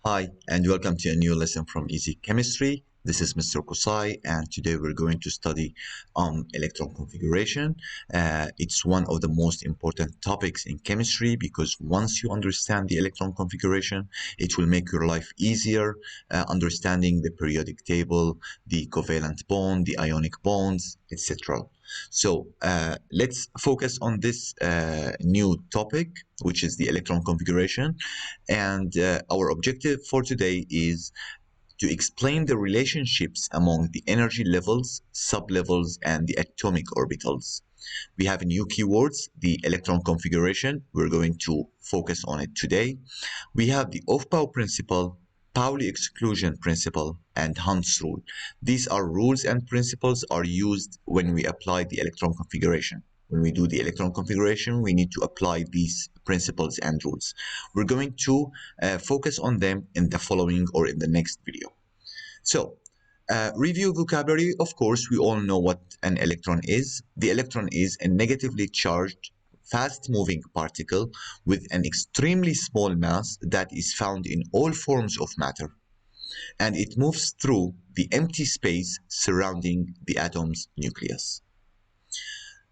Hi, and welcome to a new lesson from Easychemistry. This is Mr. Kusai, and today we're going to study electron configuration. It's one of the most important topics in chemistry because once you understand the electron configuration, it will make your life easier, understanding the periodic table, the covalent bond, the ionic bonds, etc. So let's focus on this new topic, which is the electron configuration. And our objective for today is to explain the relationships among the energy levels, sublevels, and the atomic orbitals. We have new keywords, the electron configuration. We're going to focus on it today. We have the Aufbau principle, Pauli exclusion principle, and Hund's rule. These are rules and principles are used when we apply the electron configuration. When we do the electron configuration, we need to apply these principles and rules. We're going to focus on them in the following or in the next video. So, review vocabulary. Of course, we all know what an electron is. The electron is a negatively charged, fast-moving particle with an extremely small mass that is found in all forms of matter, and it moves through the empty space surrounding the atom's nucleus.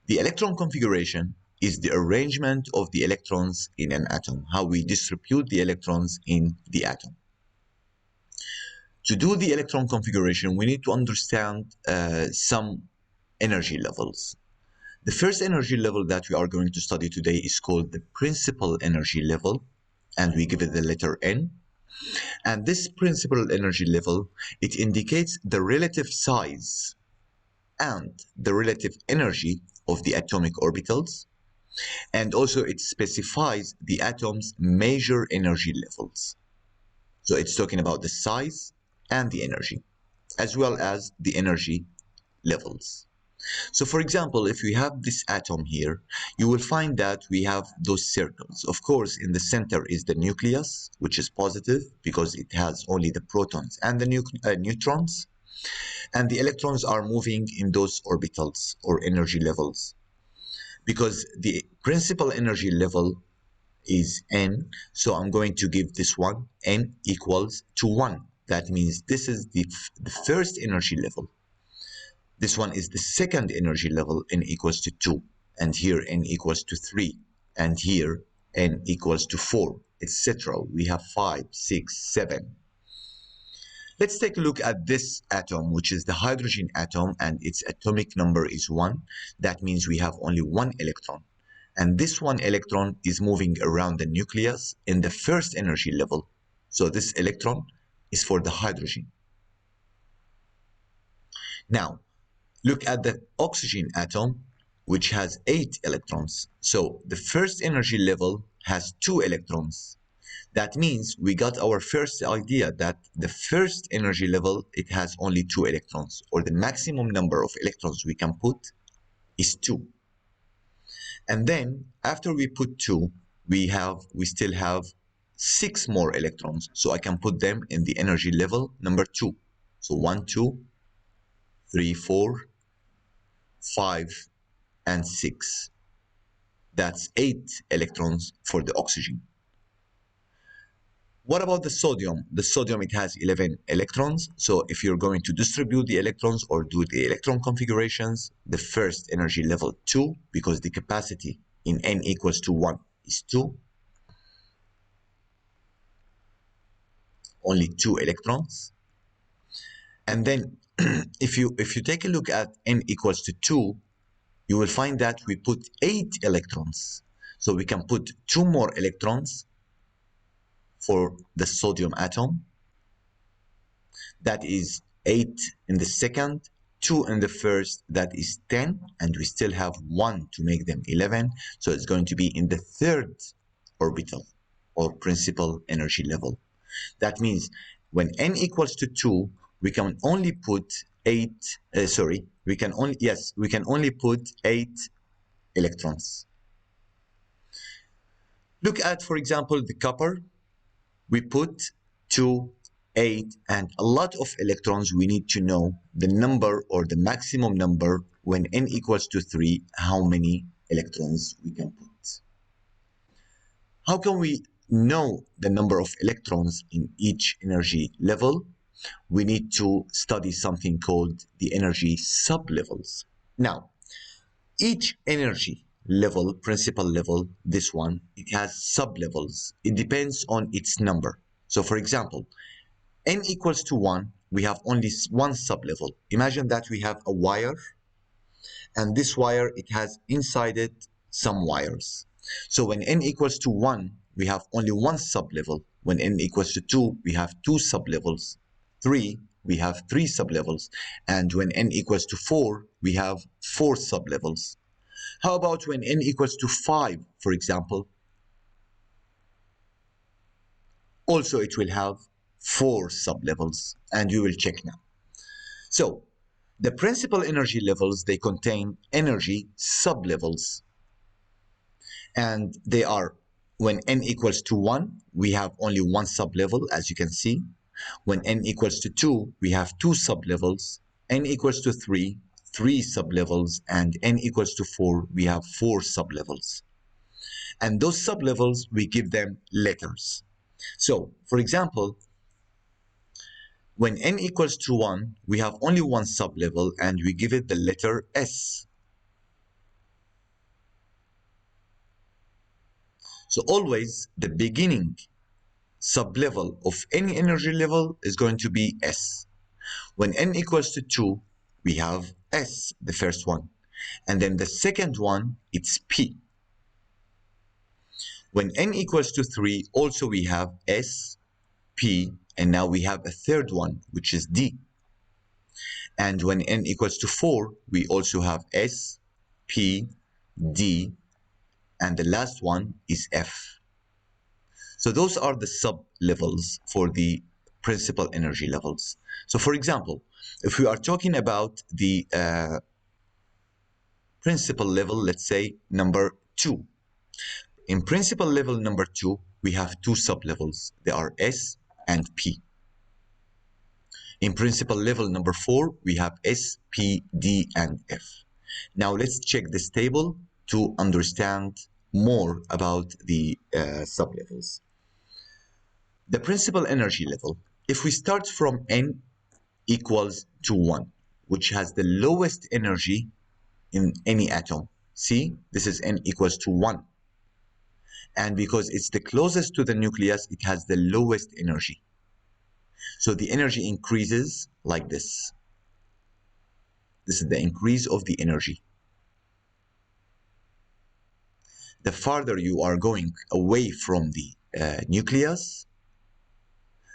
The electron configuration is the arrangement of the electrons in an atom, how we distribute the electrons in the atom. To do the electron configuration, we need to understand some energy levels. The first energy level that we are going to study today is called the principal energy level, and we give it the letter N. And this principal energy level, it indicates the relative size and the relative energy of the atomic orbitals, and also it specifies the atom's major energy levels. So it's talking about the size and the energy, as well as the energy levels. So for example, if we have this atom here, you will find that we have those circles. Of course, in the center is the nucleus, which is positive because it has only the protons and the neutrons. And the electrons are moving in those orbitals or energy levels. Because the principal energy level is N, so I'm going to give this one N equals to 1. That means this is the first energy level. This one is the second energy level, N equals to 2. And here N equals to 3. And here N equals to 4, etc. We have 5, 6, 7. Let's take a look at this atom, which is the hydrogen atom, and its atomic number is 1. That means we have only one electron. And this one electron is moving around the nucleus in the first energy level. So this electron is for the hydrogen. Now, look at the oxygen atom, which has 8 electrons. So the first energy level has 2 electrons. That means we got our first idea that the first energy level, it has only 2 electrons, or the maximum number of electrons we can put is 2. And then after we put 2, we still have 6 more electrons. So I can put them in the energy level number 2. So 1, 2, 3, 4, 5, and 6. That's 8 electrons for the oxygen. What about the sodium? The sodium, it has 11 electrons. So if you're going to distribute the electrons or do the electron configurations, the first energy level 2, because the capacity in N equals to 1 is 2. Only 2 electrons. And then if you take a look at N equals to 2, you will find that we put 8 electrons. So we can put 2 more electrons for the sodium atom. That is 8 in the second, 2 in the first, that is 10, and we still have 1 to make them 11. So it's going to be in the third orbital or principal energy level. That means when N equals to 2, we can only put 8, we can only put 8 electrons. Look at, for example, the copper. We put 2, 8, and a lot of electrons. We need to know the number or the maximum number when N equals to 3, how many electrons we can put. How can we know the number of electrons in each energy level, we need to study something called the energy sublevels. Now, each energy level, principal level, this one, it has sublevels. It depends on its number. So for example, n equals to 1, we have only one sublevel. Imagine that we have a wire, and this wire, it has inside it some wires. So when n equals to 1, we have only one sublevel. When n equals to 2, we have two sublevels. 3, we have three sublevels. And when n equals to 4, we have four sublevels. How about when n equals to 5, for example? Also, it will have four sublevels, and we will check now. So, the principal energy levels, they contain energy sublevels. And they are, when n equals to 1, we have only one sublevel, as you can see. When n equals to 2, we have two sublevels. N equals to 3, three sublevels. And n equals to 4, we have four sublevels. And those sublevels, we give them letters. So, for example, when n equals to 1, we have only one sublevel, and we give it the letter S. So always the beginning sublevel of any energy level is going to be S. When n equals to 2, we have S, the first one. And then the second one, it's P. When n equals to 3, also we have S, P, and now we have a third one, which is D. And when n equals to 4, we also have S, P, D, and the last one is F. So those are the sub-levels for the principal energy levels. So for example, if we are talking about the principal level, let's say number 2. In principal level number 2, we have two sub-levels. They are S and P. In principal level number 4, we have S, P, D, and F. Now let's check this table to understand more about the sub-levels. The principal energy level, if we start from n equals to 1, which has the lowest energy in any atom. See, this is n equals to 1. And because it's the closest to the nucleus, it has the lowest energy. So the energy increases like this. This is the increase of the energy. The farther you are going away from the nucleus,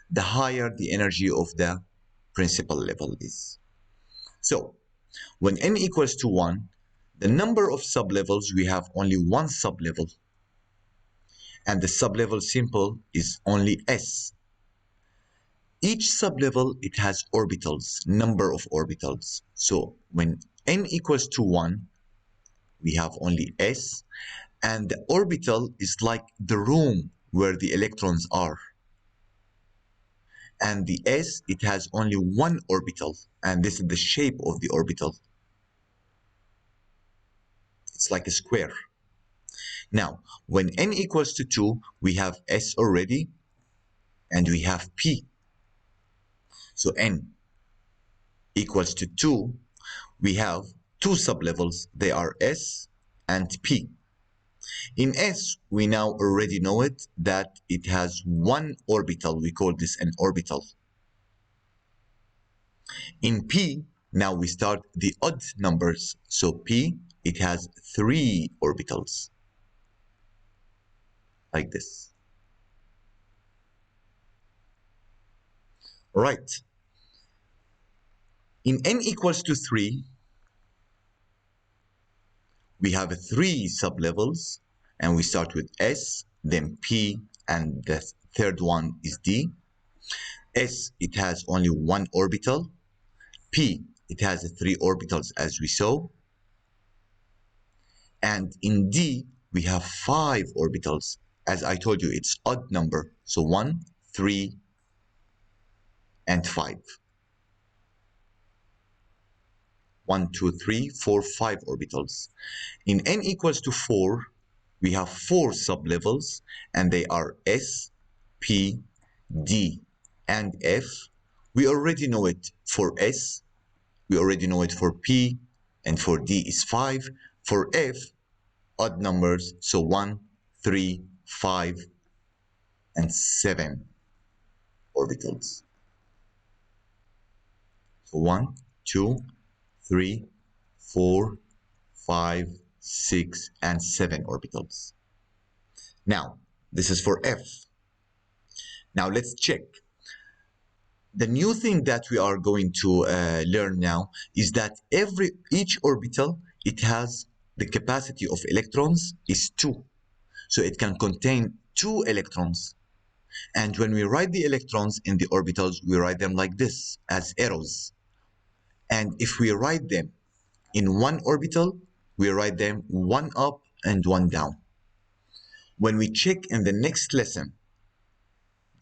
the higher the energy of the principal level is. So, when n equals to 1, the number of sublevels, we have only one sublevel. And the sublevel symbol is only S. Each sublevel, it has orbitals, number of orbitals. So, when n equals to 1, we have only S. And the orbital is like the room where the electrons are. And the S, it has only one orbital, and this is the shape of the orbital. It's like a square. Now, when n equals to 2, we have S already, and we have P. So n equals to 2, we have two sublevels. They are S and P. In S, we now already know it, that it has one orbital. We call this an orbital. In P, now we start the odd numbers. So P, it has three orbitals, like this. Right. In n equals to 3, we have three sublevels, and we start with S, then P, and the third one is D. S, it has only one orbital. P, it has three orbitals, as we saw. And in D, we have five orbitals. As I told you, it's odd number. So 1, 3, and 5. 1, 2, 3, 4, 5 orbitals. In n equals to 4, we have 4 sublevels, and they are S, P, D, and F. We already know it for S, we already know it for P, and for D is 5. For F, odd numbers, so 1, 3, 5, and 7 orbitals. So 1, 2, 3, 4, 5, 6, and 7 orbitals. Now, this is for F. Now let's check. The new thing that we are going to learn now is that each orbital, it has the capacity of electrons is 2. So it can contain 2 electrons. And when we write the electrons in the orbitals, we write them like this, as arrows. And if we write them in one orbital, we write them one up and one down. When we check in the next lesson,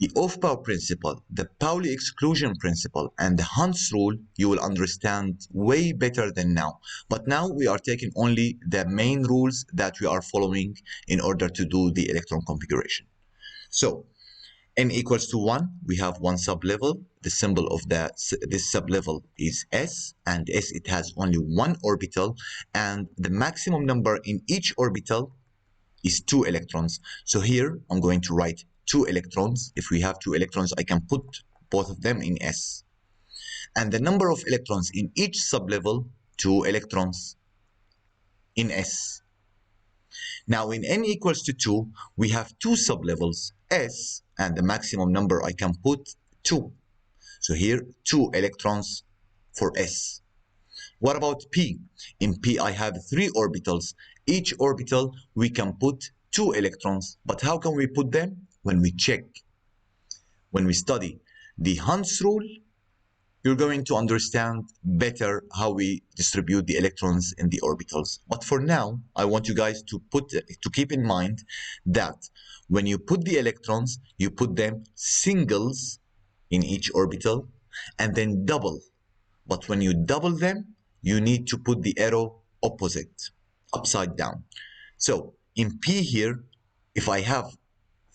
the Aufbau principle, the Pauli exclusion principle, and the Hund's rule, you will understand way better than now. But now we are taking only the main rules that we are following in order to do the electron configuration. So, n equals to 1, we have one sublevel. The symbol of this sublevel is S, and S, it has only one orbital, and the maximum number in each orbital is 2 electrons. So here I'm going to write 2 electrons. If we have 2 electrons, I can put both of them in S. And the number of electrons in each sublevel, 2 electrons in S. Now in n equals to 2, we have 2 sublevels, S, and the maximum number I can put 2. So here 2 electrons for S. What about P? In P I have 3 orbitals. Each orbital we can put 2 electrons. But how can we put them? When we check, when we study the Hund's rule, you're going to understand better how we distribute the electrons in the orbitals. But for now, I want you guys to keep in mind that when you put the electrons, you put them singles in each orbital and then double. But when you double them, you need to put the arrow opposite, upside down. So in P here, if I have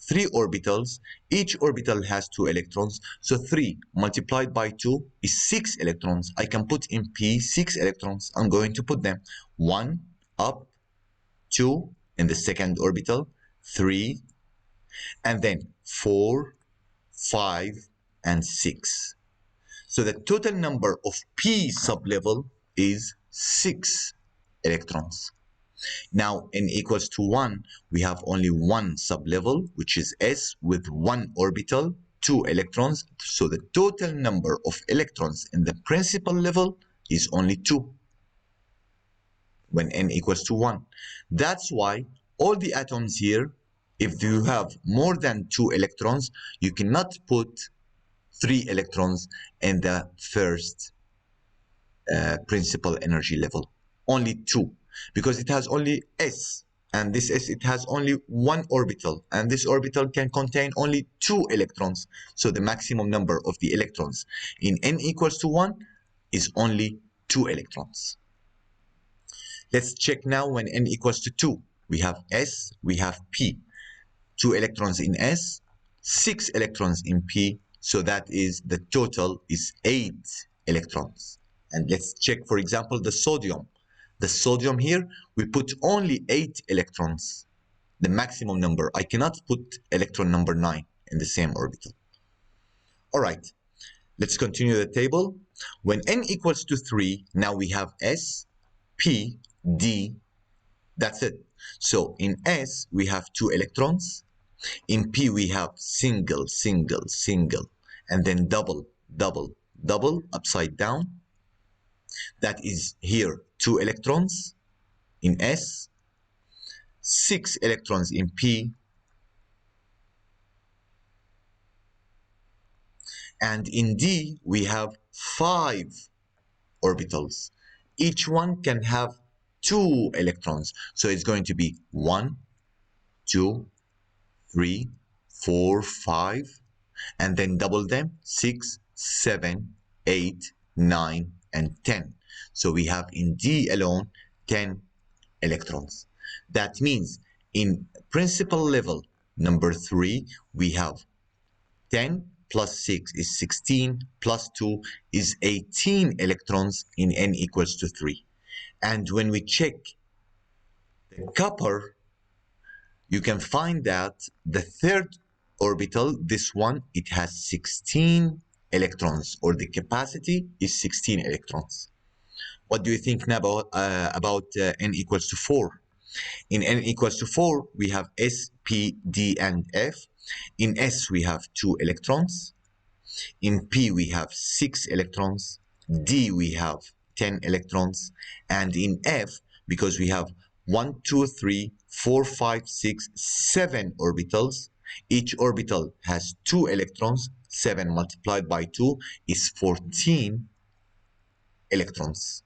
3 orbitals, each orbital has 2 electrons, so 3 multiplied by 2 is 6 electrons. I can put in P 6 electrons. I'm going to put them 1 up, 2 in the second orbital, 3, and then 4, 5, and 6. So the total number of P sublevel is 6 electrons. Now n equals to 1, we have only one sublevel, which is S, with one orbital, 2 electrons. So the total number of electrons in the principal level is only 2 when n equals to 1. That's why all the atoms here, if you have more than 2 electrons, you cannot put 3 electrons in the first principal energy level. Only 2. Because it has only S, and this S, it has only one orbital, and this orbital can contain only 2 electrons. So the maximum number of the electrons in n equals to 1 is only 2 electrons. Let's check now when n equals to 2. We have S, we have P. 2 electrons in S, 6 electrons in P, so that is the total is 8 electrons. And let's check, for example, the sodium. The sodium here, we put only 8 electrons, the maximum number. I cannot put electron number 9 in the same orbital. All right, let's continue the table. When n equals to 3, now we have S, P, D, that's it. So in S, we have 2 electrons. In P, we have single, single, single, and then double, double, double, upside down. That is here 2 electrons in S, 6 electrons in P, and in D we have 5 orbitals. Each one can have 2 electrons. So it's going to be 1, 2, 3, 4, 5, and then double them, 6, 7, 8, 9, and 10. So we have in D alone 10 electrons. That means In principal level number 3, we have 10 plus 6 is 16 plus 2 is 18 electrons in n equals to 3. And when we check the copper, you can find that the third orbital, this one, it has 16 electrons, or the capacity is 16 electrons. What do you think now about n equals to 4? In n equals to 4, we have S, P, D, and F. In S, we have 2 electrons. In P, we have 6 electrons. D, we have 10 electrons. And in F, because we have 1, 2, 3, 4, 5, 6, 7 orbitals, each orbital has 2 electrons. 7 multiplied by 2 is 14 electrons.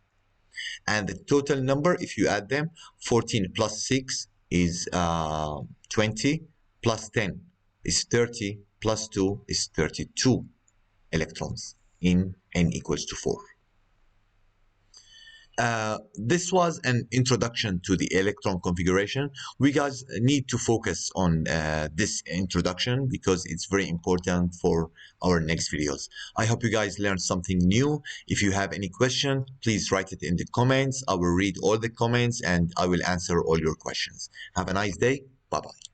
And the total number, if you add them, 14 plus 6 is 20, plus 10 is 30, plus 2 is 32 electrons in n equals to 4. This was an introduction to the electron configuration. We guys need to focus on this introduction because it's very important for our next videos. I hope you guys learned something new. If you have any question, please write it in the comments. I will read all the comments and I will answer all your questions. Have a nice day. Bye-bye.